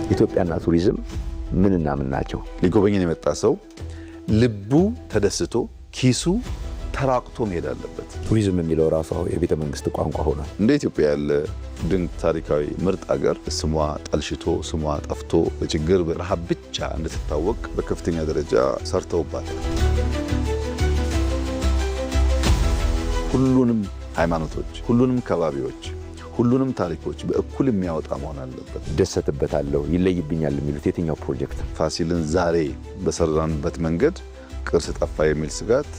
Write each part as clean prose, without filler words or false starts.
ኢትዮጵያና ቱሪዝም ምንና ምን ናቸው? ሊጎበኘን የመጣ ሰው ልቡ ተደስቶ ኪሱ ተራቅቶ መሄድ አለበት። ቱሪዝም የሚለው ራሱ የቤተ መንግስት ቋንቋ ሆኗል። እንደ ኢትዮጵያ ያለ ድንቅ ታሪካዊ ምርጥ አገር ስሟ ጠልሽቶ ስሟ ጠፍቶ በችግር በረሃብ ብቻ እንድትታወቅ በከፍተኛ ደረጃ ሰርተውባታል። ሁሉንም ሃይማኖቶች፣ ሁሉንም ከባቢዎች፣ ሁሉንም ታሪኮች በእኩል የሚያወጣ መሆን አለበት። ደሰትበታለሁ፣ ይለይብኛል የሚሉት የትኛው ፕሮጀክት? ፋሲልን ዛሬ በሰራንበት መንገድ ቅርስ ጠፋ የሚል ስጋት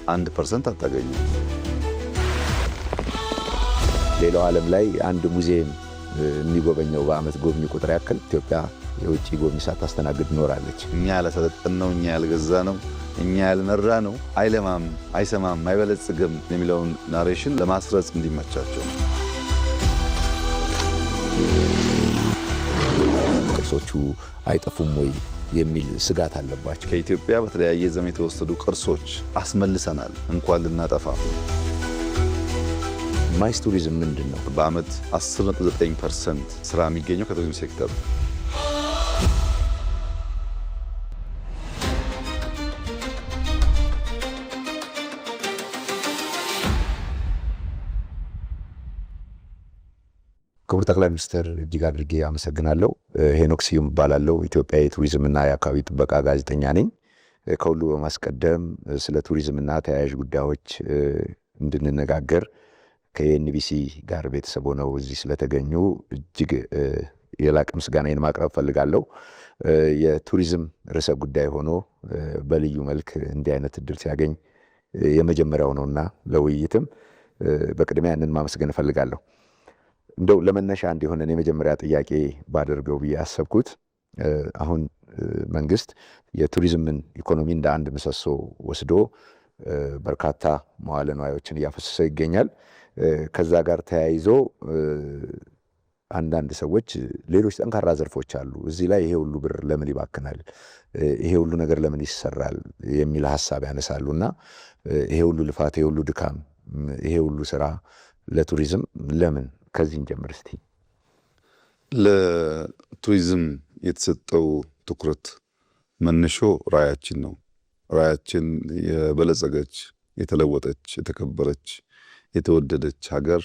1% አታገኙ። ሌላው ዓለም ላይ አንድ ሙዚየም የሚጎበኘው በአመት ጎብኚ ቁጥር ያክል ኢትዮጵያ የውጭ ጎብኚ ሳታስተናግድ ኖራለች። እኛ ያልተሰጠነው፣ እኛ ያልገዛነው፣ እኛ ያልመራ ነው አይለማም፣ አይሰማም፣ አይበለጽግም የሚለውን ናሬሽን ለማስረጽ እንዲመቻቸው ቅርሶቹ አይጠፉም ወይ የሚል ስጋት አለባቸው። ከኢትዮጵያ በተለያየ ዘመን የተወሰዱ ቅርሶች አስመልሰናል፣ እንኳን ልናጠፋ። ማይስ ቱሪዝም ምንድን ነው? በአመት 10.9% ስራ የሚገኘው ከቱሪዝም ሴክተር። ክቡር ጠቅላይ ሚኒስትር እጅግ አድርጌ አመሰግናለሁ። ሄኖክ ስዩም እባላለሁ። ኢትዮጵያ የቱሪዝምና የአካባቢ ጥበቃ ጋዜጠኛ ነኝ። ከሁሉ በማስቀደም ስለ ቱሪዝምና ተያያዥ ጉዳዮች እንድንነጋገር ከኤንቢሲ ጋር ቤተሰብ ሆነው እዚህ ስለተገኙ እጅግ የላቀ ምስጋናዬን ማቅረብ ፈልጋለሁ። የቱሪዝም ርዕሰ ጉዳይ ሆኖ በልዩ መልክ እንዲህ አይነት እድል ሲያገኝ የመጀመሪያው ነውና ለውይይትም በቅድሚያ ያንን ማመስገን እፈልጋለሁ። እንደው ለመነሻ እንዲሆነን የመጀመሪያ ጥያቄ ባደርገው ብዬ ያሰብኩት አሁን መንግስት የቱሪዝምን ኢኮኖሚ እንደ አንድ ምሰሶ ወስዶ በርካታ መዋለ ንዋዮችን እያፈሰሰ ይገኛል። ከዛ ጋር ተያይዞ አንዳንድ ሰዎች ሌሎች ጠንካራ ዘርፎች አሉ፣ እዚህ ላይ ይሄ ሁሉ ብር ለምን ይባክናል፣ ይሄ ሁሉ ነገር ለምን ይሰራል የሚል ሀሳብ ያነሳሉና ይሄ ሁሉ ልፋት፣ ይሄ ሁሉ ድካም፣ ይሄ ሁሉ ስራ ለቱሪዝም ለምን? ከዚህ እንጀምር እስቲ። ለቱሪዝም የተሰጠው ትኩረት መነሾ ራዕያችን ነው። ራዕያችን የበለጸገች፣ የተለወጠች፣ የተከበረች፣ የተወደደች ሀገር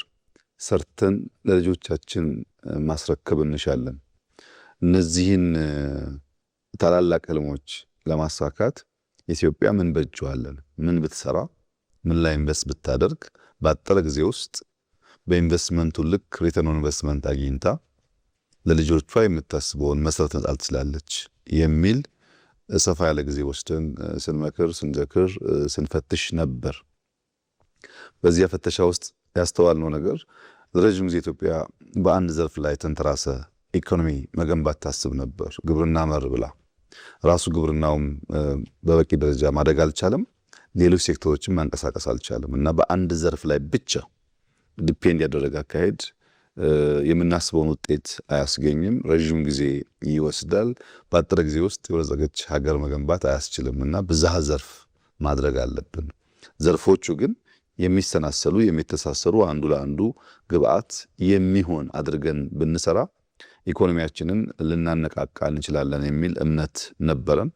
ሰርተን ለልጆቻችን ማስረከብ እንሻለን። እነዚህን ታላላቅ ህልሞች ለማሳካት ኢትዮጵያ ምን በጀዋለን፣ ምን ብትሰራ፣ ምን ላይ ኢንቨስት ብታደርግ ባጠረ ጊዜ ውስጥ በኢንቨስትመንቱ ልክ ሪተርን ኦን ኢንቨስትመንት አግኝታ ለልጆቿ የምታስበውን መሰረት መጣል ትችላለች የሚል ሰፋ ያለ ጊዜ ወስደን ስንመክር፣ ስንዘክር፣ ስንፈትሽ ነበር። በዚያ ፍተሻ ውስጥ ያስተዋልነው ነገር ለረጅም ጊዜ ኢትዮጵያ በአንድ ዘርፍ ላይ ተንተራሰ ኢኮኖሚ መገንባት ታስብ ነበር፣ ግብርና መር ብላ። ራሱ ግብርናውም በበቂ ደረጃ ማደግ አልቻለም፣ ሌሎች ሴክተሮችን ማንቀሳቀስ አልቻለም እና በአንድ ዘርፍ ላይ ብቻ ዲፔንድ ያደረገ አካሄድ የምናስበውን ውጤት አያስገኝም፣ ረዥም ጊዜ ይወስዳል፣ በአጠረ ጊዜ ውስጥ የበለጸገች ሀገር መገንባት አያስችልም እና ብዝሃ ዘርፍ ማድረግ አለብን። ዘርፎቹ ግን የሚሰናሰሉ የሚተሳሰሩ፣ አንዱ ለአንዱ ግብአት የሚሆን አድርገን ብንሰራ ኢኮኖሚያችንን ልናነቃቃ እንችላለን የሚል እምነት ነበረን።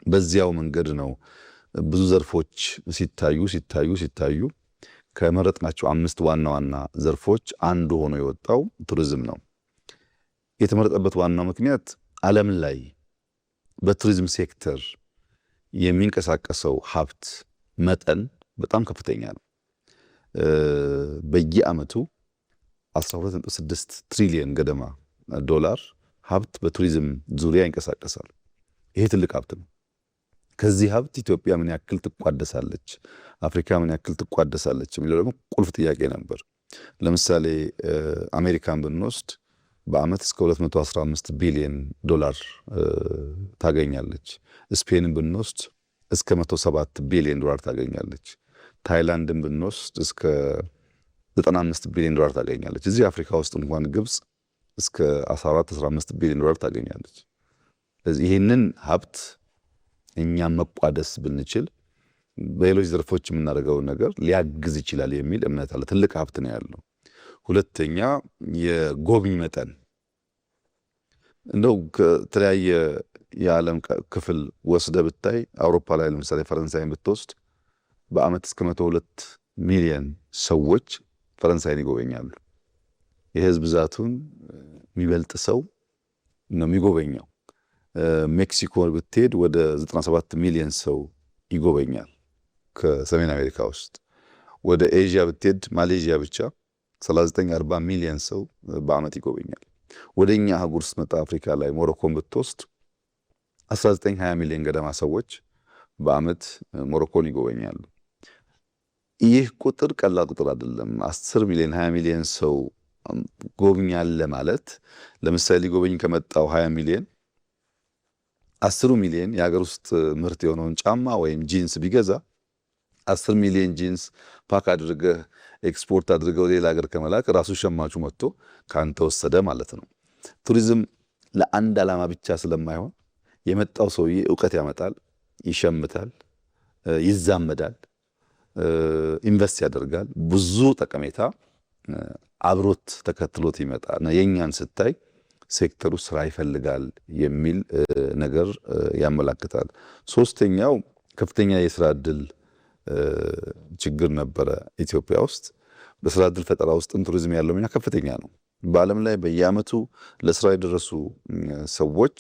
በዚያው መንገድ ነው ብዙ ዘርፎች ሲታዩ ከመረጥናቸው 5 ዋና ዋና ዘርፎች አንዱ ሆኖ የወጣው ቱሪዝም ነው። የተመረጠበት ዋናው ምክንያት ዓለም ላይ በቱሪዝም ሴክተር የሚንቀሳቀሰው ሀብት መጠን በጣም ከፍተኛ ነው። በየዓመቱ 12.6 ትሪሊየን ገደማ ዶላር ሀብት በቱሪዝም ዙሪያ ይንቀሳቀሳል። ይሄ ትልቅ ሀብት ነው። ከዚህ ሀብት ኢትዮጵያ ምን ያክል ትቋደሳለች፣ አፍሪካ ምን ያክል ትቋደሳለች የሚለው ደግሞ ቁልፍ ጥያቄ ነበር። ለምሳሌ አሜሪካን ብንወስድ በአመት እስከ 215 ቢሊዮን ዶላር ታገኛለች። ስፔንን ብንወስድ እስከ 107 ቢሊዮን ዶላር ታገኛለች። ታይላንድን ብንወስድ እስከ 95 ቢሊዮን ዶላር ታገኛለች። እዚህ አፍሪካ ውስጥ እንኳን ግብጽ እስከ 14-15 ቢሊዮን ዶላር ታገኛለች። ስለዚህ ይህንን ሀብት እኛም መቋደስ ብንችል በሌሎች ዘርፎች የምናደርገውን ነገር ሊያግዝ ይችላል የሚል እምነት አለ። ትልቅ ሀብት ነው ያለው። ሁለተኛ የጎብኝ መጠን እንደው ከተለያየ የዓለም ክፍል ወስደ ብታይ አውሮፓ ላይ ለምሳሌ ፈረንሳይን ብትወስድ በአመት እስከ 102 ሚሊዮን ሰዎች ፈረንሳይን ይጎበኛሉ። የህዝብ ብዛቱን የሚበልጥ ሰው ነው የሚጎበኘው። ሜክሲኮ ብትሄድ ወደ 97 ሚሊዮን ሰው ይጎበኛል ከሰሜን አሜሪካ ውስጥ። ወደ ኤዥያ ብትሄድ ማሌዥያ ብቻ 39-40 ሚሊዮን ሰው በአመት ይጎበኛል። ወደኛ አህጉር ስትመጣ አፍሪካ ላይ ሞሮኮን ብትወስድ 19-20 ሚሊዮን ገደማ ሰዎች በአመት ሞሮኮን ይጎበኛሉ። ይህ ቁጥር ቀላል ቁጥር አይደለም። 10 ሚሊዮን 20 ሚሊዮን ሰው ጎብኛለ ማለት ለምሳሌ ሊጎበኝ ከመጣው 20 ሚሊዮን 10 ሚሊዮን የሀገር ውስጥ ምርት የሆነውን ጫማ ወይም ጂንስ ቢገዛ 10 ሚሊዮን ጂንስ ፓክ አድርገህ ኤክስፖርት አድርገው ሌላ ሀገር ከመላክ ራሱ ሸማቹ መጥቶ ካንተ ወሰደ ማለት ነው። ቱሪዝም ለአንድ ዓላማ ብቻ ስለማይሆን የመጣው ሰውዬ እውቀት ያመጣል፣ ይሸምታል፣ ይዛመዳል፣ ኢንቨስት ያደርጋል። ብዙ ጠቀሜታ አብሮት ተከትሎት ይመጣል። የኛን ስታይ ሴክተሩ ስራ ይፈልጋል የሚል ነገር ያመላክታል። ሶስተኛው ከፍተኛ የስራ ዕድል ችግር ነበረ ኢትዮጵያ ውስጥ። በስራ ዕድል ፈጠራ ውስጥም ቱሪዝም ያለው ሚና ከፍተኛ ነው። በዓለም ላይ በየዓመቱ ለስራ የደረሱ ሰዎች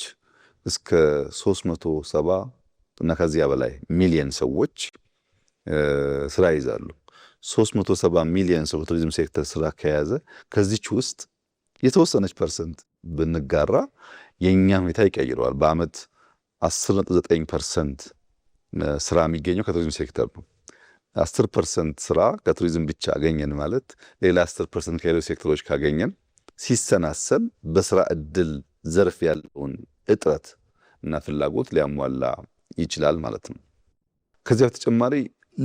እስከ 370 እና ከዚያ በላይ ሚሊዮን ሰዎች ስራ ይዛሉ። 370 ሚሊዮን ሰው በቱሪዝም ሴክተር ስራ ከያዘ ከዚች ውስጥ የተወሰነች ፐርሰንት ብንጋራ የኛ ሁኔታ ይቀይረዋል። በአመት 10.9% ስራ የሚገኘው ከቱሪዝም ሴክተር ነው። 10% ስራ ከቱሪዝም ብቻ አገኘን ማለት ሌላ 10% ከሌሎች ሴክተሮች ካገኘን ሲሰናሰል በስራ ዕድል ዘርፍ ያለውን እጥረት እና ፍላጎት ሊያሟላ ይችላል ማለት ነው። ከዚያ በተጨማሪ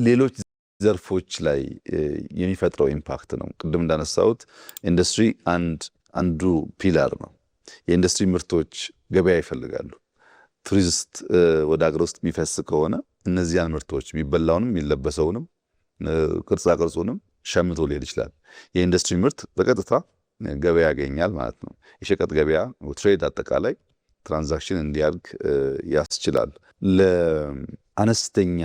ሌሎች ዘርፎች ላይ የሚፈጥረው ኢምፓክት ነው። ቅድም እንዳነሳሁት ኢንዱስትሪ አንዱ ፒላር ነው። የኢንዱስትሪ ምርቶች ገበያ ይፈልጋሉ። ቱሪስት ወደ ሀገር ውስጥ የሚፈስ ከሆነ እነዚያን ምርቶች የሚበላውንም የሚለበሰውንም ቅርጻ ቅርጹንም ሸምቶ ሊሄድ ይችላል። የኢንዱስትሪ ምርት በቀጥታ ገበያ ያገኛል ማለት ነው። የሸቀጥ ገበያ ትሬድ አጠቃላይ ትራንዛክሽን እንዲያድግ ያስችላል። ለአነስተኛ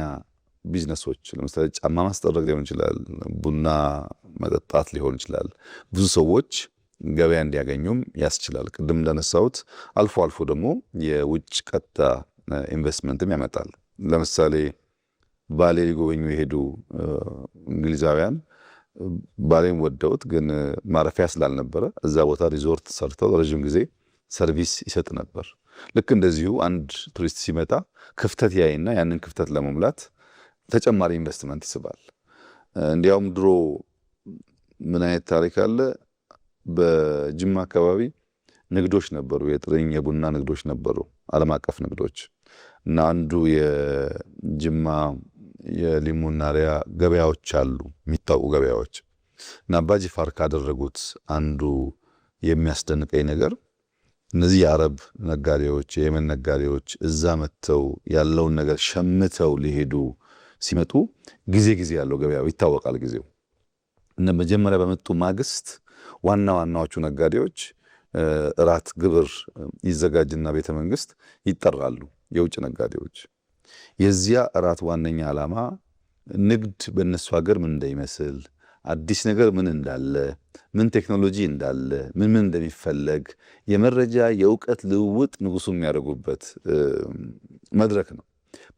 ቢዝነሶች ለምሳሌ ጫማ ማስጠረግ ሊሆን ይችላል፣ ቡና መጠጣት ሊሆን ይችላል። ብዙ ሰዎች ገበያ እንዲያገኙም ያስችላል። ቅድም እንዳነሳሁት አልፎ አልፎ ደግሞ የውጭ ቀጥታ ኢንቨስትመንትም ያመጣል። ለምሳሌ ባሌ ሊጎበኙ የሄዱ እንግሊዛውያን ባሌን ወደውት ግን ማረፊያ ስላልነበረ እዛ ቦታ ሪዞርት ሰርተው ረዥም ጊዜ ሰርቪስ ይሰጥ ነበር። ልክ እንደዚሁ አንድ ቱሪስት ሲመጣ ክፍተት ያይና ያንን ክፍተት ለመሙላት ተጨማሪ ኢንቨስትመንት ይስባል። እንዲያውም ድሮ ምን አይነት ታሪክ አለ? በጅማ አካባቢ ንግዶች ነበሩ፣ የጥርኝ የቡና ንግዶች ነበሩ፣ ዓለም አቀፍ ንግዶች እና አንዱ የጅማ የሊሙና ሪያ ገበያዎች አሉ፣ የሚታወቁ ገበያዎች እና አባጅፋር ካደረጉት አንዱ የሚያስደንቀኝ ነገር እነዚህ የአረብ ነጋዴዎች፣ የየመን ነጋዴዎች እዛ መጥተው ያለውን ነገር ሸምተው ሊሄዱ ሲመጡ ጊዜ ያለው ገበያው ይታወቃል ጊዜው እና መጀመሪያ በመጡ ማግስት ዋና ዋናዎቹ ነጋዴዎች እራት ግብር ይዘጋጅና ቤተ መንግስት ይጠራሉ። የውጭ ነጋዴዎች የዚያ እራት ዋነኛ ዓላማ ንግድ በእነሱ ሀገር ምን እንደሚመስል፣ አዲስ ነገር ምን እንዳለ፣ ምን ቴክኖሎጂ እንዳለ፣ ምን እንደሚፈለግ የመረጃ የእውቀት ልውውጥ ንጉሱ የሚያደርጉበት መድረክ ነው።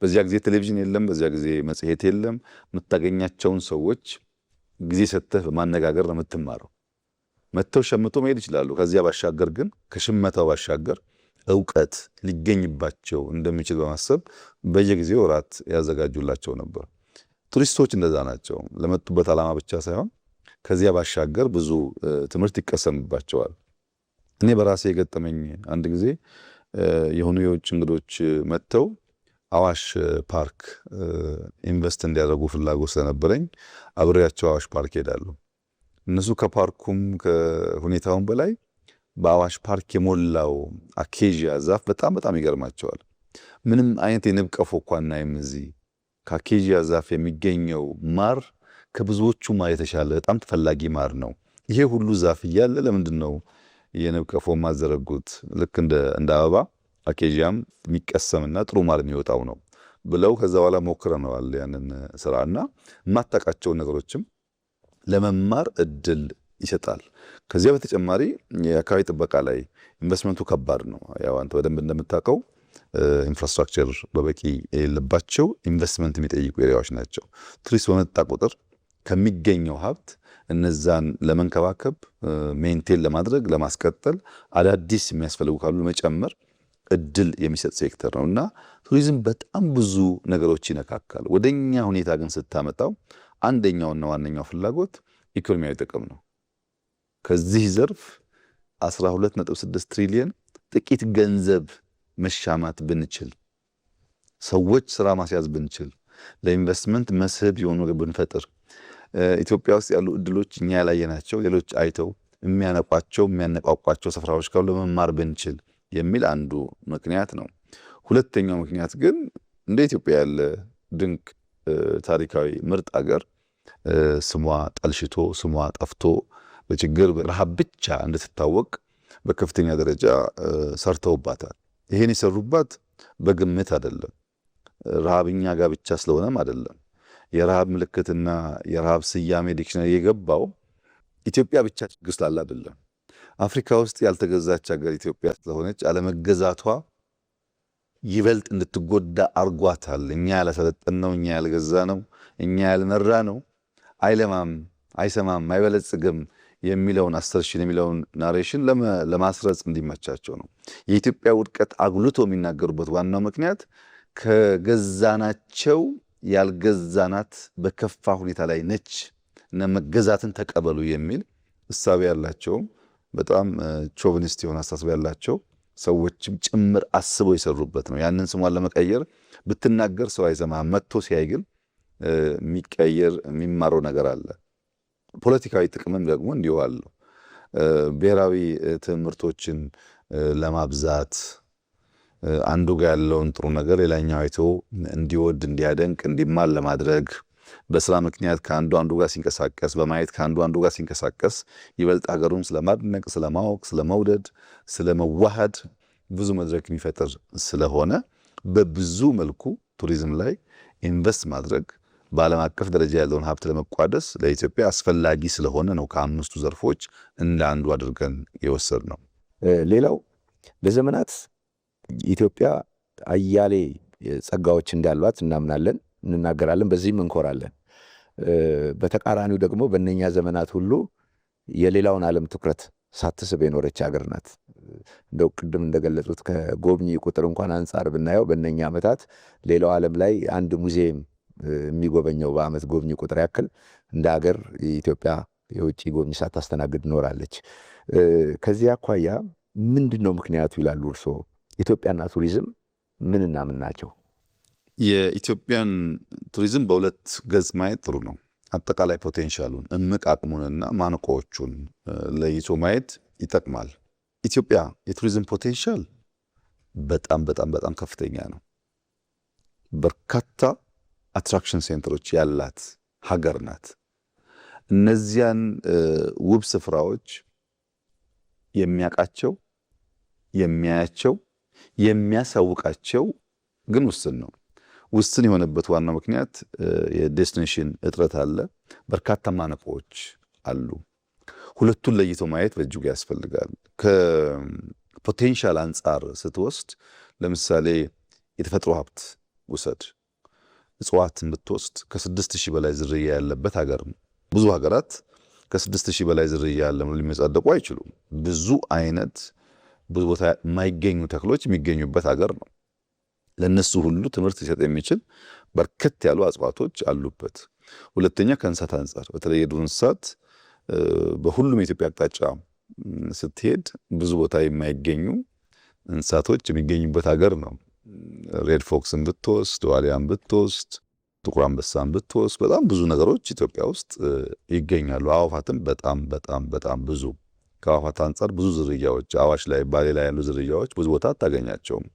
በዚያ ጊዜ ቴሌቪዥን የለም፣ በዚያ ጊዜ መጽሔት የለም። የምታገኛቸውን ሰዎች ጊዜ ሰጥተህ በማነጋገር ነው የምትማረው። መጥተው ሸምቶ መሄድ ይችላሉ። ከዚያ ባሻገር ግን ከሽመታው ባሻገር እውቀት ሊገኝባቸው እንደሚችል በማሰብ በየጊዜው እራት ያዘጋጁላቸው ነበር። ቱሪስቶች እንደዛ ናቸው። ለመጡበት ዓላማ ብቻ ሳይሆን ከዚያ ባሻገር ብዙ ትምህርት ይቀሰምባቸዋል። እኔ በራሴ የገጠመኝ አንድ ጊዜ የሆኑ የውጭ እንግዶች መጥተው አዋሽ ፓርክ ኢንቨስት እንዲያደርጉ ፍላጎት ስለነበረኝ አብሬያቸው አዋሽ ፓርክ ሄዳለሁ። እነሱ ከፓርኩም ከሁኔታውን በላይ በአዋሽ ፓርክ የሞላው አኬዥያ ዛፍ በጣም ይገርማቸዋል። ምንም አይነት የንብ ቀፎ እንኳን አናይም እዚህ። ከአኬዥያ ዛፍ የሚገኘው ማር ከብዙዎቹ ማር የተሻለ በጣም ተፈላጊ ማር ነው። ይሄ ሁሉ ዛፍ እያለ ለምንድን ነው የንብ ቀፎ ማዘረጉት ልክ እንደ አበባ አኬዥያም የሚቀሰምና ጥሩ ማር የሚወጣው ነው ብለው ከዛ በኋላ ሞክረነዋል ያንን ስራና የማታውቃቸውን ነገሮችም ለመማር እድል ይሰጣል። ከዚያ በተጨማሪ የአካባቢ ጥበቃ ላይ ኢንቨስትመንቱ ከባድ ነው። ያው አንተ በደንብ እንደምታውቀው ኢንፍራስትራክቸር በበቂ የሌለባቸው ኢንቨስትመንት የሚጠይቁ ኤሪያዎች ናቸው። ቱሪስት በመጣ ቁጥር ከሚገኘው ሀብት እነዛን ለመንከባከብ ሜንቴን ለማድረግ ለማስቀጠል አዳዲስ የሚያስፈልጉ ካሉ መጨመር እድል የሚሰጥ ሴክተር ነው እና ቱሪዝም በጣም ብዙ ነገሮች ይነካካል። ወደኛ ሁኔታ ግን ስታመጣው አንደኛውና ዋነኛው ፍላጎት ኢኮኖሚያዊ ጥቅም ነው። ከዚህ ዘርፍ 12.6 ትሪሊየን ጥቂት ገንዘብ መሻማት ብንችል፣ ሰዎች ስራ ማስያዝ ብንችል፣ ለኢንቨስትመንት መስህብ የሆኑ ነገር ብንፈጥር፣ ኢትዮጵያ ውስጥ ያሉ እድሎች እኛ ያላየናቸው ሌሎች አይተው የሚያነቋቋቸው ስፍራዎች ካሉ ለመማር ብንችል የሚል አንዱ ምክንያት ነው። ሁለተኛው ምክንያት ግን እንደ ኢትዮጵያ ያለ ድንቅ ታሪካዊ ምርጥ አገር ስሟ ጠልሽቶ ስሟ ጠፍቶ በችግር በረሃብ ብቻ እንድትታወቅ በከፍተኛ ደረጃ ሰርተውባታል። ይሄን የሰሩባት በግምት አይደለም፣ ረሃብኛ ጋር ብቻ ስለሆነም አይደለም። የረሃብ ምልክትና የረሃብ ስያሜ ዲክሽነሪ የገባው ኢትዮጵያ ብቻ ችግር ስላለ አይደለም። አፍሪካ ውስጥ ያልተገዛች ሀገር ኢትዮጵያ ስለሆነች አለመገዛቷ ይበልጥ እንድትጎዳ አርጓታል። እኛ ያላሰለጠነው፣ እኛ ያልገዛ ነው፣ እኛ ያልመራ ነው አይለማም፣ አይሰማም፣ አይበለጽግም የሚለውን አሰርሽን የሚለውን ናሬሽን ለማስረጽ እንዲመቻቸው ነው። የኢትዮጵያ ውድቀት አጉልቶ የሚናገሩበት ዋናው ምክንያት ከገዛናቸው ያልገዛናት በከፋ ሁኔታ ላይ ነች እና መገዛትን ተቀበሉ የሚል እሳቤ ያላቸው በጣም ቾቪኒስት የሆነ አስተሳሰብ ያላቸው ሰዎችም ጭምር አስበው የሰሩበት ነው። ያንን ስሟን ለመቀየር ብትናገር ሰው አይሰማም። መጥቶ ሲያይ ግን የሚቀየር የሚማረው ነገር አለ። ፖለቲካዊ ጥቅምም ደግሞ እንዲሁ አለው። ብሔራዊ ትምህርቶችን ለማብዛት አንዱ ጋር ያለውን ጥሩ ነገር ሌላኛው አይቶ እንዲወድ፣ እንዲያደንቅ፣ እንዲማር ለማድረግ በስራ ምክንያት ከአንዱ ጋር ሲንቀሳቀስ በማየት ከአንዱ ጋር ሲንቀሳቀስ ይበልጥ ሀገሩን ስለማድነቅ፣ ስለማወቅ፣ ስለመውደድ፣ ስለመዋሃድ ብዙ መድረክ የሚፈጥር ስለሆነ በብዙ መልኩ ቱሪዝም ላይ ኢንቨስት ማድረግ በዓለም አቀፍ ደረጃ ያለውን ሀብት ለመቋደስ ለኢትዮጵያ አስፈላጊ ስለሆነ ነው ከአምስቱ ዘርፎች እንደ አንዱ አድርገን የወሰድ ነው። ሌላው ለዘመናት ኢትዮጵያ አያሌ ጸጋዎች እንዳሏት እናምናለን፣ እንናገራለን፣ በዚህም እንኮራለን። በተቃራኒው ደግሞ በእነኛ ዘመናት ሁሉ የሌላውን ዓለም ትኩረት ሳትስብ የኖረች ሀገር ናት። እንደው ቅድም እንደገለጹት ከጎብኚ ቁጥር እንኳን አንጻር ብናየው በእነኛ ዓመታት ሌላው ዓለም ላይ አንድ ሙዚየም የሚጎበኘው በዓመት ጎብኚ ቁጥር ያክል እንደ ሀገር ኢትዮጵያ የውጭ ጎብኚ ሳታስተናግድ ኖራለች። ከዚህ አኳያ ምንድን ነው ምክንያቱ ይላሉ እርስዎ? ኢትዮጵያና ቱሪዝም ምንና ምን ናቸው? የኢትዮጵያን ቱሪዝም በሁለት ገጽ ማየት ጥሩ ነው። አጠቃላይ ፖቴንሻሉን እምቅ አቅሙንና ማነቆዎቹን ለይቶ ማየት ይጠቅማል። ኢትዮጵያ የቱሪዝም ፖቴንሻል በጣም በጣም በጣም ከፍተኛ ነው። በርካታ አትራክሽን ሴንተሮች ያላት ሀገር ናት። እነዚያን ውብ ስፍራዎች የሚያውቃቸው፣ የሚያያቸው፣ የሚያሳውቃቸው ግን ውስን ነው። ውስን የሆነበት ዋናው ምክንያት የዴስቲኔሽን እጥረት አለ። በርካታ ማነቆዎች አሉ። ሁለቱን ለይቶ ማየት በእጅጉ ያስፈልጋል። ከፖቴንሻል አንጻር ስትወስድ ለምሳሌ የተፈጥሮ ሀብት ውሰድ። እጽዋትን ብትወስድ ከ6000 በላይ ዝርያ ያለበት ሀገር ነው። ብዙ ሀገራት ከ6000 በላይ ዝርያ ያለ ሊመጻደቁ አይችሉም። ብዙ አይነት ብዙ ቦታ የማይገኙ ተክሎች የሚገኙበት ሀገር ነው። ለነሱ ሁሉ ትምህርት ሊሰጥ የሚችል በርከት ያሉ እጽዋቶች አሉበት። ሁለተኛ ከእንስሳት አንጻር በተለይ የዱር እንስሳት በሁሉም የኢትዮጵያ አቅጣጫ ስትሄድ ብዙ ቦታ የማይገኙ እንስሳቶች የሚገኙበት ሀገር ነው። ሬድ ፎክስን ብትወስድ፣ ዋሊያን ብትወስድ፣ ጥቁር አንበሳን ብትወስድ በጣም ብዙ ነገሮች ኢትዮጵያ ውስጥ ይገኛሉ። አዕዋፋትም በጣም በጣም በጣም ብዙ። ከአዕዋፋት አንጻር ብዙ ዝርያዎች አዋሽ ላይ ባሌ ላይ ያሉ ዝርያዎች ብዙ ቦታ አታገኛቸውም።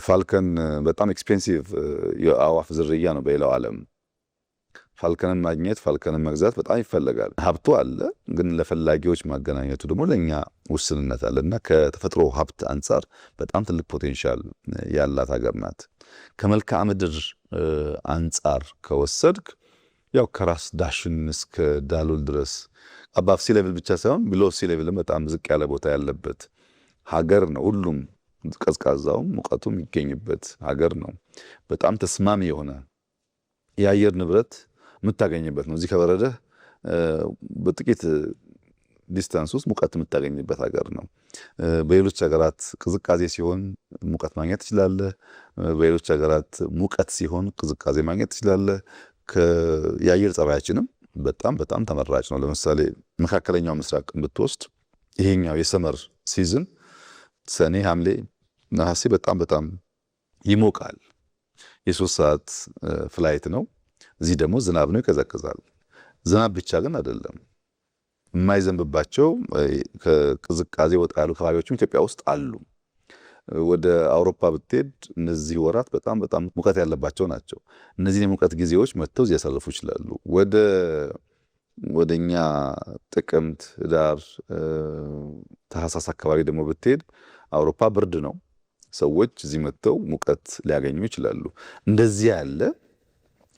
ፋልከን በጣም ኤክስፔንሲቭ የአዕዋፍ ዝርያ ነው በሌላው ዓለም። ፋልከንን ማግኘት ፋልከንን መግዛት በጣም ይፈለጋል። ሀብቱ አለ፣ ግን ለፈላጊዎች ማገናኘቱ ደግሞ ለእኛ ውስንነት አለ እና ከተፈጥሮ ሀብት አንጻር በጣም ትልቅ ፖቴንሻል ያላት ሀገር ናት። ከመልክዓ ምድር አንጻር ከወሰድክ ያው ከራስ ዳሽን እስከ ዳሎል ድረስ አባፍ ሲ ሌቭል ብቻ ሳይሆን ቢሎ ሲ ሌቭልም በጣም ዝቅ ያለ ቦታ ያለበት ሀገር ነው። ሁሉም ቀዝቃዛውም ሙቀቱም የሚገኝበት ሀገር ነው። በጣም ተስማሚ የሆነ የአየር ንብረት የምታገኝበት ነው። እዚህ ከበረደህ በጥቂት ዲስታንስ ውስጥ ሙቀት የምታገኝበት ሀገር ነው። በሌሎች ሀገራት ቅዝቃዜ ሲሆን ሙቀት ማግኘት ትችላለህ። በሌሎች ሀገራት ሙቀት ሲሆን ቅዝቃዜ ማግኘት ትችላለህ። የአየር ጸባያችንም በጣም በጣም ተመራጭ ነው። ለምሳሌ መካከለኛው ምስራቅ ብትወስድ ይሄኛው የሰመር ሲዝን ሰኔ፣ ሐምሌ፣ ነሐሴ በጣም በጣም ይሞቃል። የ3 ሰዓት ፍላይት ነው። እዚህ ደግሞ ዝናብ ነው፣ ይቀዘቅዛል። ዝናብ ብቻ ግን አይደለም። የማይዘንብባቸው ከቅዝቃዜ ወጣ ያሉ አካባቢዎችም ኢትዮጵያ ውስጥ አሉ። ወደ አውሮፓ ብትሄድ እነዚህ ወራት በጣም በጣም ሙቀት ያለባቸው ናቸው። እነዚህን የሙቀት ጊዜዎች መጥተው እዚህ ያሳልፉ ይችላሉ። ወደኛ ጥቅምት፣ ህዳር፣ ታህሳስ አካባቢ ደግሞ ብትሄድ አውሮፓ ብርድ ነው። ሰዎች እዚህ መጥተው ሙቀት ሊያገኙ ይችላሉ። እንደዚህ ያለ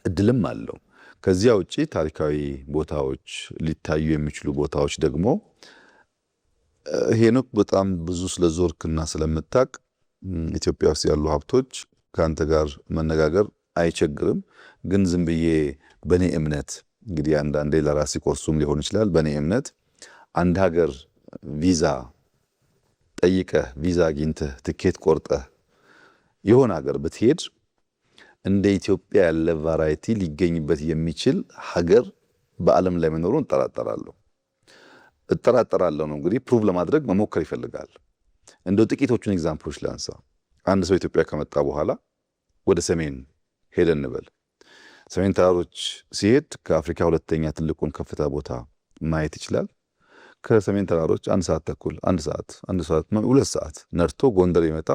እድልም አለው። ከዚያ ውጪ ታሪካዊ ቦታዎች ሊታዩ የሚችሉ ቦታዎች ደግሞ ሄኖክ በጣም ብዙ ስለዞርክና ስለምታቅ ኢትዮጵያ ውስጥ ያሉ ሀብቶች ከአንተ ጋር መነጋገር አይቸግርም። ግን ዝም ብዬ በእኔ እምነት እንግዲህ አንዳንዴ ለራሴ ኮርሱም ሊሆን ይችላል። በእኔ እምነት አንድ ሀገር ቪዛ ጠይቀህ ቪዛ አግኝተህ ትኬት ቆርጠህ የሆነ ሀገር ብትሄድ እንደ ኢትዮጵያ ያለ ቫራይቲ ሊገኝበት የሚችል ሀገር በዓለም ላይ መኖሩን እጠራጠራለሁ ነው እንግዲህ ፕሩቭ ለማድረግ መሞከር ይፈልጋል። እንደው ጥቂቶቹን ኤግዛምፕሎች ላንሳ። አንድ ሰው ኢትዮጵያ ከመጣ በኋላ ወደ ሰሜን ሄደ እንበል። ሰሜን ተራሮች ሲሄድ ከአፍሪካ ሁለተኛ ትልቁን ከፍታ ቦታ ማየት ይችላል። ከሰሜን ተራሮች 1 ሰዓት ተኩል 1 ሰዓት 2 ሰዓት ነርቶ ጎንደር ይመጣ፣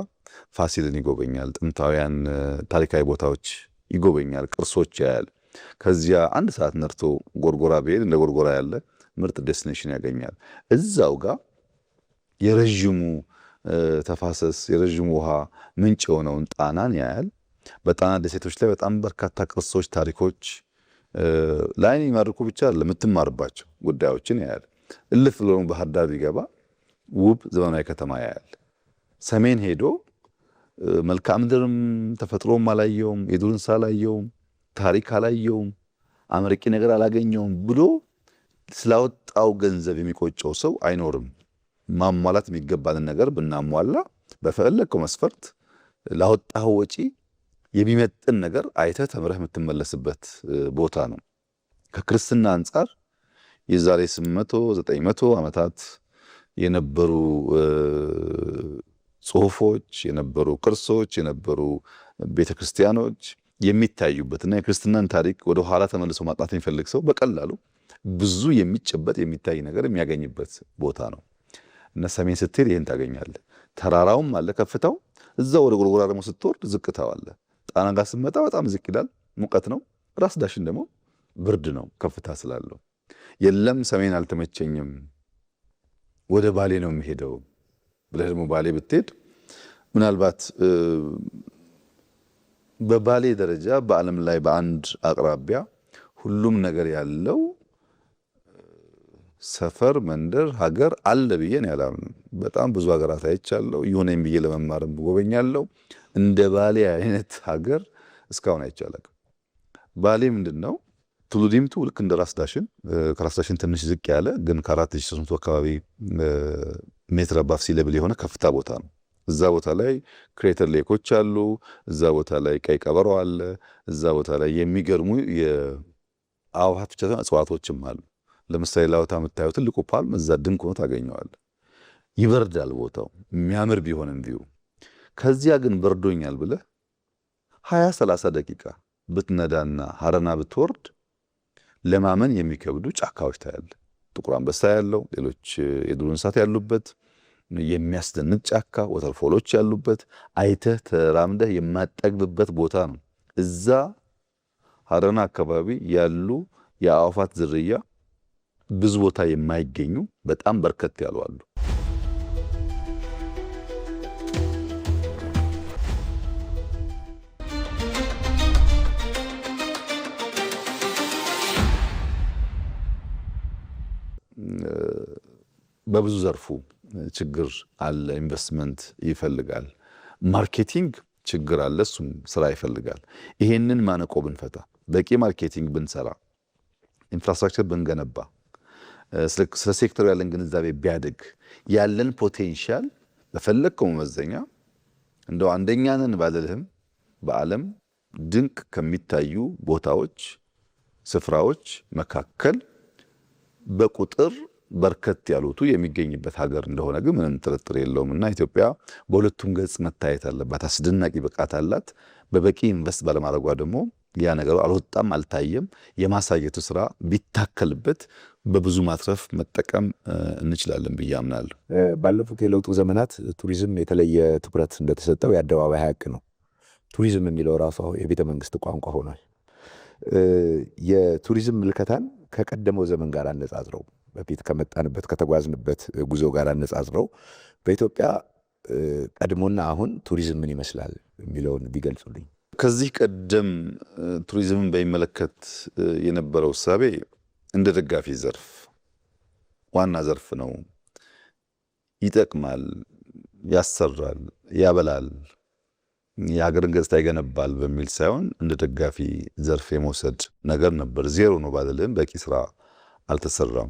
ፋሲልን ይጎበኛል፣ ጥንታውያን ታሪካዊ ቦታዎች ይጎበኛል፣ ቅርሶች ያያል። ከዚያ 1 ሰዓት ነርቶ ጎርጎራ ብሄድ እንደ ጎርጎራ ያለ ምርጥ ዴስቲኔሽን ያገኛል። እዛው ጋር የረዥሙ ተፋሰስ የረዥሙ ውሃ ምንጭ የሆነውን ጣናን ያያል። በጣና ደሴቶች ላይ በጣም በርካታ ቅርሶች፣ ታሪኮች ለዓይን የሚማርኩ ብቻ ለምትማርባቸው ጉዳዮችን ያያል። እልፍ ብሎ ባህር ዳር ቢገባ ውብ ዘመናዊ ከተማ ያያል። ሰሜን ሄዶ መልክዓ ምድርም ተፈጥሮም አላየውም፣ የዱር እንስሳ አላየውም፣ ታሪክ አላየውም፣ አመርቂ ነገር አላገኘውም ብሎ ስላወጣው ገንዘብ የሚቆጨው ሰው አይኖርም። ማሟላት የሚገባንን ነገር ብናሟላ በፈለግከው መስፈርት ላወጣው ወጪ የሚመጥን ነገር አይተህ ተምረህ የምትመለስበት ቦታ ነው። ከክርስትና አንጻር የዛሬ 800 900 ዓመታት የነበሩ ጽሑፎች፣ የነበሩ ቅርሶች፣ የነበሩ ቤተክርስቲያኖች የሚታዩበትና የክርስትናን ታሪክ ወደ ኋላ ተመልሶ ማጥናት የሚፈልግ ሰው በቀላሉ ብዙ የሚጨበጥ የሚታይ ነገር የሚያገኝበት ቦታ ነው እና ሰሜን ስትሄድ ይህን ታገኛለህ። ተራራውም አለ ከፍታው፣ እዛው ወደ ጎርጎራ ደግሞ ስትወርድ ዝቅታው አለ። ጣና ጋር ስትመጣ በጣም ዝቅ ይላል፣ ሙቀት ነው። ራስ ዳሽን ደግሞ ብርድ ነው ከፍታ ስላለው። የለም ሰሜን አልተመቸኝም ወደ ባሌ ነው የሚሄደው ብለህ ደግሞ ባሌ ብትሄድ ምናልባት በባሌ ደረጃ በዓለም ላይ በአንድ አቅራቢያ ሁሉም ነገር ያለው ሰፈር፣ መንደር፣ ሀገር አለ ብዬ ነው ያላምንም። በጣም ብዙ ሀገራት አይቻለሁ። ይሁነኝ ብዬ ለመማርም ጎበኛለሁ። እንደ ባሌ አይነት ሀገር እስካሁን አይቻልም። ባሌ ምንድነው? ቱሉ ዲምቱ ልክ እንደ ራስ ዳሽን ከራስ ዳሽን ትንሽ ዝቅ ያለ ግን ከ4300 አካባቢ ሜትር አባፍ ሲ ሌቭል የሆነ ከፍታ ቦታ ነው። እዛ ቦታ ላይ ክሬተር ሌኮች አሉ። እዛ ቦታ ላይ ቀይ ቀበሮ አለ። እዛ ቦታ ላይ የሚገርሙ የአዕዋፋት ብቻ ሳይሆን እጽዋቶችም አሉ። ለምሳሌ ላውታ የምታየው ትልቁ ፓልም እዛ ድንቅ ሆኖ ታገኘዋለህ። ይበርዳል ቦታው የሚያምር ቢሆንም ቪው። ከዚያ ግን በርዶኛል ብለህ 20-30 ደቂቃ ብትነዳና ሀረና ብትወርድ ለማመን የሚከብዱ ጫካዎች ታያለህ። ጥቁር አንበሳ ያለው፣ ሌሎች የዱር እንስሳት ያሉበት የሚያስደንቅ ጫካ፣ ወተርፎሎች ያሉበት አይተህ ተራምደህ የማጠግብበት ቦታ ነው። እዛ ሀረና አካባቢ ያሉ የአዕዋፋት ዝርያ ብዙ ቦታ የማይገኙ በጣም በርከት ያሉ አሉ። በብዙ ዘርፉ ችግር አለ። ኢንቨስትመንት ይፈልጋል። ማርኬቲንግ ችግር አለ። እሱም ስራ ይፈልጋል። ይሄንን ማነቆ ብንፈታ፣ በቂ ማርኬቲንግ ብንሰራ፣ ኢንፍራስትራክቸር ብንገነባ፣ ስለ ሴክተሩ ያለን ግንዛቤ ቢያድግ፣ ያለን ፖቴንሻል በፈለግከው መመዘኛ እንደው አንደኛ ነን ባልልህም በዓለም ድንቅ ከሚታዩ ቦታዎች፣ ስፍራዎች መካከል በቁጥር በርከት ያሉቱ የሚገኝበት ሀገር እንደሆነ ግን ምንም ጥርጥር የለውም። እና ኢትዮጵያ በሁለቱም ገጽ መታየት አለባት። አስደናቂ ብቃት አላት። በበቂ ኢንቨስት ባለማድረጓ ደግሞ ያ ነገሩ አልወጣም፣ አልታየም። የማሳየቱ ስራ ቢታከልበት በብዙ ማትረፍ መጠቀም እንችላለን ብዬ አምናለሁ። ባለፉት የለውጡ ዘመናት ቱሪዝም የተለየ ትኩረት እንደተሰጠው የአደባባይ ሀቅ ነው። ቱሪዝም የሚለው ራሱ የቤተ መንግስት ቋንቋ ሆኗል። የቱሪዝም ምልከታን ከቀደመው ዘመን ጋር አነጻጽረው፣ በፊት ከመጣንበት ከተጓዝንበት ጉዞ ጋር አነጻጽረው በኢትዮጵያ ቀድሞና አሁን ቱሪዝም ምን ይመስላል የሚለውን ቢገልጹልኝ። ከዚህ ቀደም ቱሪዝምን በሚመለከት የነበረው እሳቤ እንደ ደጋፊ ዘርፍ ዋና ዘርፍ ነው፣ ይጠቅማል፣ ያሰራል፣ ያበላል፣ የሀገርን ገጽታ ይገነባል በሚል ሳይሆን እንደ ደጋፊ ዘርፍ የመውሰድ ነገር ነበር። ዜሮ ነው ባልልም በቂ ስራ አልተሰራም።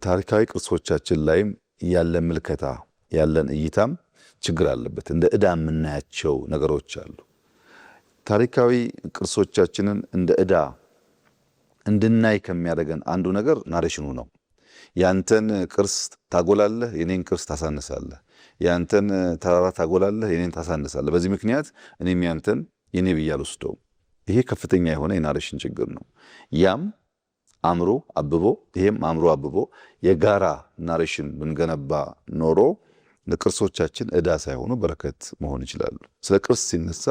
ታሪካዊ ቅርሶቻችን ላይም ያለን ምልከታ ያለን እይታም ችግር አለበት። እንደ ዕዳ የምናያቸው ነገሮች አሉ። ታሪካዊ ቅርሶቻችንን እንደ ዕዳ እንድናይ ከሚያደርገን አንዱ ነገር ናሬሽኑ ነው። ያንተን ቅርስ ታጎላለህ፣ የኔን ቅርስ ታሳንሳለህ። ያንተን ተራራ ታጎላለህ፣ የኔን ታሳንሳለህ። በዚህ ምክንያት እኔም ያንተን የኔ ብዬ አልወስደውም። ይሄ ከፍተኛ የሆነ የናሬሽን ችግር ነው። ያም አምሮ አብቦ ይሄም አምሮ አብቦ የጋራ ናሬሽን ብንገነባ ኖሮ ለቅርሶቻችን ዕዳ ሳይሆኑ በረከት መሆን ይችላሉ። ስለ ቅርስ ሲነሳ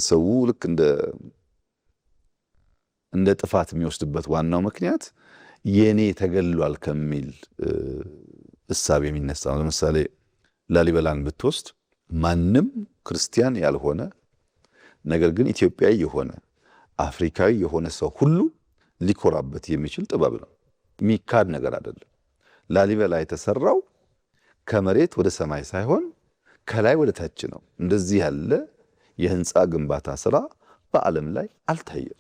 ሰው ልክ እንደ ጥፋት የሚወስድበት ዋናው ምክንያት የኔ ተገሏል ከሚል እሳቤ የሚነሳ ነው። ለምሳሌ ላሊበላን ብትወስድ ማንም ክርስቲያን ያልሆነ ነገር ግን ኢትዮጵያዊ የሆነ አፍሪካዊ የሆነ ሰው ሁሉ ሊኮራበት የሚችል ጥበብ ነው። የሚካድ ነገር አይደለም። ላሊበላ የተሰራው ከመሬት ወደ ሰማይ ሳይሆን ከላይ ወደ ታች ነው። እንደዚህ ያለ የህንፃ ግንባታ ስራ በዓለም ላይ አልታየም።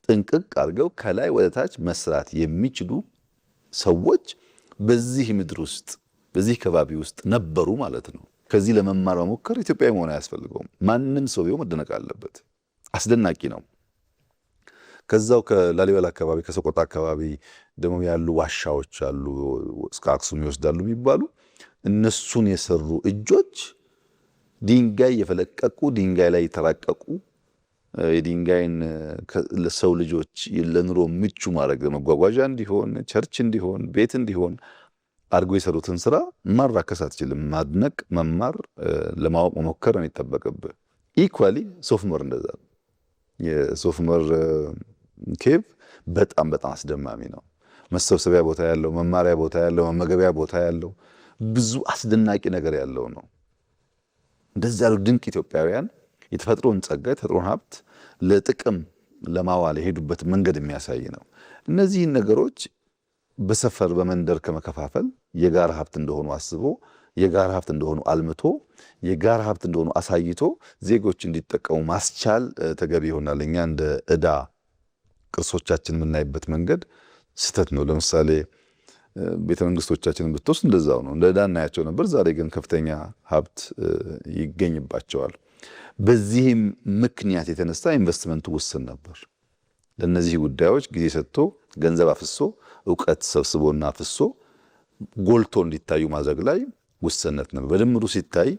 ጥንቅቅ አድርገው ከላይ ወደ ታች መስራት የሚችሉ ሰዎች በዚህ ምድር ውስጥ በዚህ ከባቢ ውስጥ ነበሩ ማለት ነው። ከዚህ ለመማር መሞከር ኢትዮጵያዊ መሆን አያስፈልገውም። ማንም ሰው ቢሆን መደነቅ አለበት። አስደናቂ ነው። ከዛው ከላሊበላ አካባቢ ከሰቆጣ አካባቢ ደግሞ ያሉ ዋሻዎች አሉ፣ እስከ አክሱም ይወስዳሉ የሚባሉ እነሱን የሰሩ እጆች ድንጋይ የፈለቀቁ ድንጋይ ላይ የተራቀቁ የድንጋይን ለሰው ልጆች ለኑሮ ምቹ ማድረግ መጓጓዣ እንዲሆን ቸርች እንዲሆን ቤት እንዲሆን አድርጎ የሰሩትን ስራ ማራከስ አትችልም። ማድነቅ፣ መማር፣ ለማወቅ መሞከር ነው የሚጠበቅብህ። ኢኳሊ ሶፍ ዑመር እንደዛ ነው። የሶፍ ዑመር ኬቭ በጣም አስደማሚ ነው። መሰብሰቢያ ቦታ ያለው፣ መማሪያ ቦታ ያለው፣ መመገቢያ ቦታ ያለው ብዙ አስደናቂ ነገር ያለው ነው። እንደዚያ ያሉ ድንቅ ኢትዮጵያውያን የተፈጥሮን ጸጋ የተፈጥሮን ሀብት ለጥቅም ለማዋል የሄዱበት መንገድ የሚያሳይ ነው። እነዚህን ነገሮች በሰፈር በመንደር ከመከፋፈል የጋራ ሀብት እንደሆኑ አስቦ የጋራ ሀብት እንደሆኑ አልምቶ የጋራ ሀብት እንደሆኑ አሳይቶ ዜጎች እንዲጠቀሙ ማስቻል ተገቢ ይሆናል። እኛ እንደ ዕዳ ቅርሶቻችን የምናይበት መንገድ ስህተት ነው። ለምሳሌ ቤተ መንግስቶቻችንን ብትወስድ እንደዛው ነው። እንደ ዕዳ እናያቸው ነበር። ዛሬ ግን ከፍተኛ ሀብት ይገኝባቸዋል። በዚህም ምክንያት የተነሳ ኢንቨስትመንቱ ውስን ነበር። ለእነዚህ ጉዳዮች ጊዜ ሰጥቶ ገንዘብ አፍሶ እውቀት ሰብስቦና አፍሶ ጎልቶ እንዲታዩ ማድረግ ላይ ውስንነት ነበር። በድምሩ ሲታይ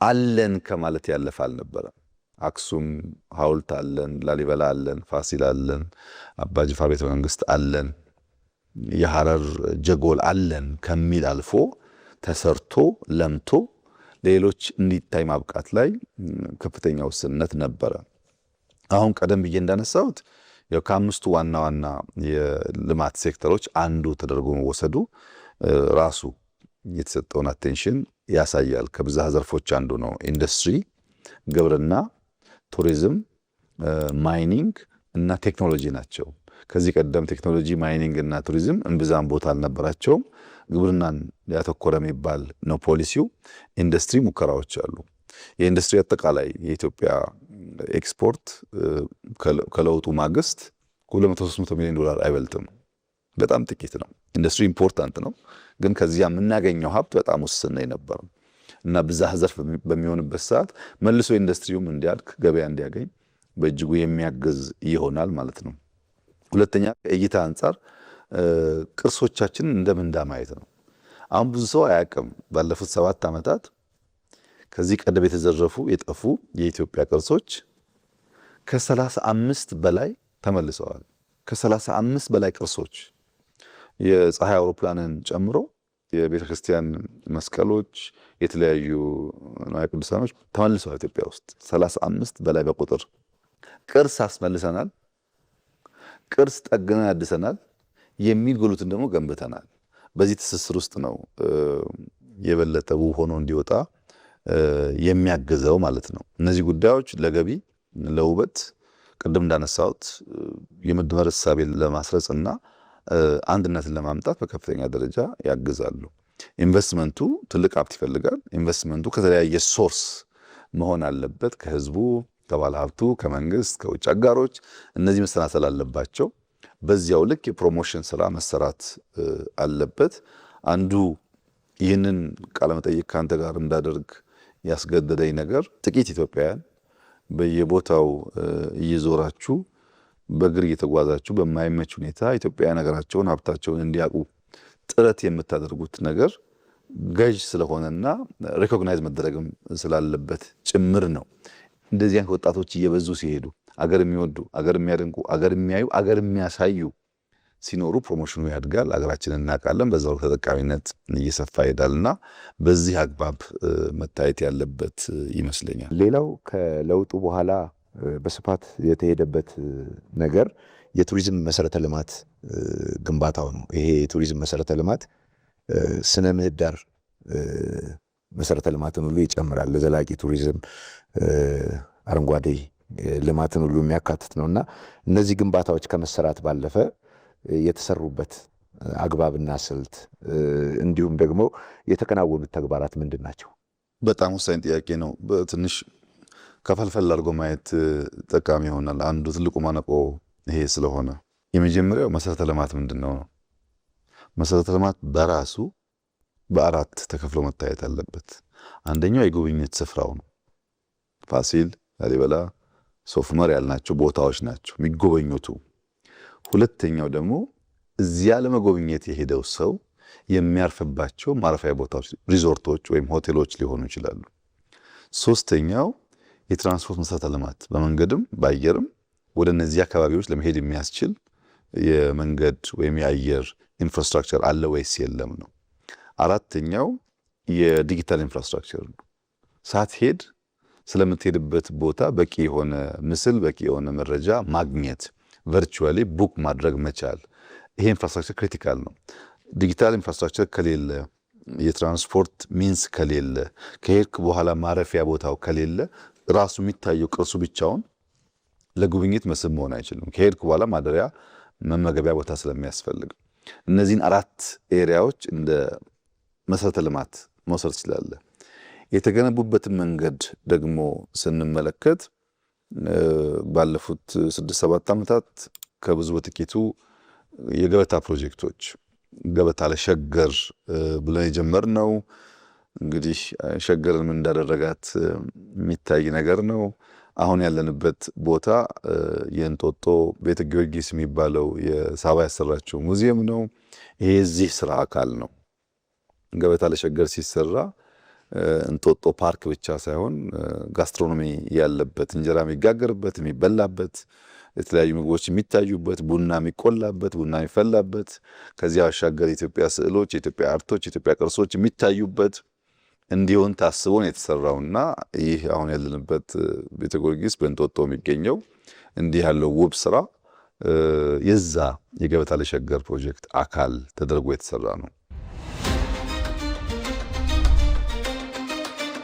አለን ከማለት ያለፈ አልነበረም። አክሱም ሐውልት አለን፣ ላሊበላ አለን፣ ፋሲል አለን፣ አባጅፋር ቤተ መንግስት አለን፣ የሐረር ጀጎል አለን ከሚል አልፎ ተሰርቶ ለምቶ ሌሎች እንዲታይ ማብቃት ላይ ከፍተኛ ውስንነት ነበረ። አሁን ቀደም ብዬ እንዳነሳሁት ያው ከአምስቱ ዋና ዋና የልማት ሴክተሮች አንዱ ተደርጎ መወሰዱ ራሱ የተሰጠውን አቴንሽን ያሳያል። ከብዝሃ ዘርፎች አንዱ ነው። ኢንዱስትሪ፣ ግብርና፣ ቱሪዝም፣ ማይኒንግ እና ቴክኖሎጂ ናቸው። ከዚህ ቀደም ቴክኖሎጂ፣ ማይኒንግ እና ቱሪዝም እምብዛም ቦታ አልነበራቸውም። ግብርናን ያተኮረ የሚባል ነው ፖሊሲው። ኢንዱስትሪ ሙከራዎች አሉ። የኢንዱስትሪ አጠቃላይ የኢትዮጵያ ኤክስፖርት ከለውጡ ማግስት 200-300 ሚሊዮን ዶላር አይበልጥም። በጣም ጥቂት ነው። ኢንዱስትሪ ኢምፖርታንት ነው፣ ግን ከዚያ የምናገኘው ሀብት በጣም ውስን ነው የነበረው እና ብዝሃ ዘርፍ በሚሆንበት ሰዓት መልሶ ኢንዱስትሪውም እንዲያድግ፣ ገበያ እንዲያገኝ በእጅጉ የሚያግዝ ይሆናል ማለት ነው። ሁለተኛ ከእይታ አንጻር ቅርሶቻችንን እንደ ምንዳ ማየት ነው። አሁን ብዙ ሰው አያውቅም። ባለፉት 7 ዓመታት ከዚህ ቀደም የተዘረፉ የጠፉ የኢትዮጵያ ቅርሶች ከ35 በላይ ተመልሰዋል። ከ35 በላይ ቅርሶች የፀሐይ አውሮፕላንን ጨምሮ የቤተ ክርስቲያን መስቀሎች፣ የተለያዩ ንዋየ ቅዱሳኖች ተመልሰዋል። ኢትዮጵያ ውስጥ 35 በላይ በቁጥር ቅርስ አስመልሰናል። ቅርስ ጠግነን አድሰናል። የሚጎሉትን ደግሞ ገንብተናል። በዚህ ትስስር ውስጥ ነው የበለጠ ውብ ሆኖ እንዲወጣ የሚያግዘው ማለት ነው። እነዚህ ጉዳዮች ለገቢ፣ ለውበት፣ ቅድም እንዳነሳሁት የመደመር እሳቤን ለማስረጽ እና አንድነትን ለማምጣት በከፍተኛ ደረጃ ያግዛሉ። ኢንቨስትመንቱ ትልቅ ሀብት ይፈልጋል። ኢንቨስትመንቱ ከተለያየ ሶርስ መሆን አለበት። ከህዝቡ፣ ከባለ ሀብቱ፣ ከመንግስት፣ ከውጭ አጋሮች። እነዚህ መሰናሰል አለባቸው። በዚያው ልክ የፕሮሞሽን ስራ መሰራት አለበት። አንዱ ይህንን ቃለመጠይቅ ከአንተ ጋር እንዳደርግ ያስገደደኝ ነገር ጥቂት ኢትዮጵያውያን በየቦታው እየዞራችሁ በእግር እየተጓዛችሁ በማይመች ሁኔታ ኢትዮጵያውያን ሀገራቸውን፣ ሀብታቸውን እንዲያውቁ ጥረት የምታደርጉት ነገር ገዥ ስለሆነና ሪኮግናይዝ መደረግም ስላለበት ጭምር ነው። እንደዚህ አይነት ወጣቶች እየበዙ ሲሄዱ አገር የሚወዱ፣ አገር የሚያደንቁ፣ አገር የሚያዩ፣ አገር የሚያሳዩ ሲኖሩ ፕሮሞሽኑ ያድጋል። አገራችንን እናውቃለን። በዛው ተጠቃሚነት እየሰፋ ይሄዳልና በዚህ አግባብ መታየት ያለበት ይመስለኛል። ሌላው ከለውጡ በኋላ በስፋት የተሄደበት ነገር የቱሪዝም መሰረተ ልማት ግንባታው ነው። ይሄ የቱሪዝም መሰረተ ልማት ስነ ምህዳር መሰረተ ልማትን ሁሉ ይጨምራል። ለዘላቂ ቱሪዝም አረንጓዴ ልማትን ሁሉ የሚያካትት ነውና እነዚህ ግንባታዎች ከመሰራት ባለፈ የተሰሩበት አግባብና ስልት እንዲሁም ደግሞ የተከናወኑት ተግባራት ምንድን ናቸው? በጣም ወሳኝ ጥያቄ ነው። በትንሽ ከፈልፈል አድርጎ ማየት ጠቃሚ ይሆናል። አንዱ ትልቁ ማነቆ ይሄ ስለሆነ የመጀመሪያው መሰረተ ልማት ምንድን ነው? መሰረተ ልማት በራሱ በአራት ተከፍሎ መታየት አለበት። አንደኛው የጉብኝት ስፍራው ነው። ፋሲል፣ ላሊበላ፣ ሶፍ ዑመር ያልናቸው ቦታዎች ናቸው የሚጎበኙቱ። ሁለተኛው ደግሞ እዚያ ለመጎብኘት የሄደው ሰው የሚያርፍባቸው ማረፊያ ቦታዎች፣ ሪዞርቶች ወይም ሆቴሎች ሊሆኑ ይችላሉ። ሶስተኛው የትራንስፖርት መሰረተ ልማት በመንገድም በአየርም ወደ እነዚህ አካባቢዎች ለመሄድ የሚያስችል የመንገድ ወይም የአየር ኢንፍራስትራክቸር አለ ወይስ የለም ነው። አራተኛው የዲጂታል ኢንፍራስትራክቸር ነው። ሳትሄድ ስለምትሄድበት ቦታ በቂ የሆነ ምስል፣ በቂ የሆነ መረጃ ማግኘት፣ ቨርቹዋሊ ቡክ ማድረግ መቻል። ይሄ ኢንፍራስትራክቸር ክሪቲካል ነው። ዲጂታል ኢንፍራስትራክቸር ከሌለ፣ የትራንስፖርት ሚንስ ከሌለ፣ ከሄድክ በኋላ ማረፊያ ቦታው ከሌለ ራሱ የሚታየው ቅርሱ ብቻውን ለጉብኝት መስህብ መሆን አይችልም። ከሄድክ በኋላ ማደሪያ፣ መመገቢያ ቦታ ስለሚያስፈልግ እነዚህን አራት ኤሪያዎች እንደ መሰረተ ልማት መውሰድ ትችላለህ። የተገነቡበትን መንገድ ደግሞ ስንመለከት ባለፉት 6-7 ዓመታት ከብዙ በጥቂቱ የገበታ ፕሮጀክቶች ገበታ ለሸገር ብለን የጀመርነው እንግዲህ ሸገርን ምን እንዳደረጋት የሚታይ ነገር ነው። አሁን ያለንበት ቦታ የእንጦጦ ቤተ ጊዮርጊስ የሚባለው የሳባ ያሰራችው ሙዚየም ነው። ይሄ የዚህ ስራ አካል ነው። ገበታ ለሸገር ሲሰራ እንጦጦ ፓርክ ብቻ ሳይሆን ጋስትሮኖሚ ያለበት፣ እንጀራ የሚጋገርበት፣ የሚበላበት፣ የተለያዩ ምግቦች የሚታዩበት፣ ቡና የሚቆላበት፣ ቡና የሚፈላበት፣ ከዚያ ባሻገር የኢትዮጵያ ስዕሎች፣ የኢትዮጵያ አርቶች፣ የኢትዮጵያ ቅርሶች የሚታዩበት እንዲሆን ታስቦ ነው የተሰራውና ይህ አሁን ያለንበት ቤተ ጊዮርጊስ በእንጦጦ የሚገኘው እንዲህ ያለው ውብ ስራ የዛ የገበታ ለሸገር ፕሮጀክት አካል ተደርጎ የተሰራ ነው።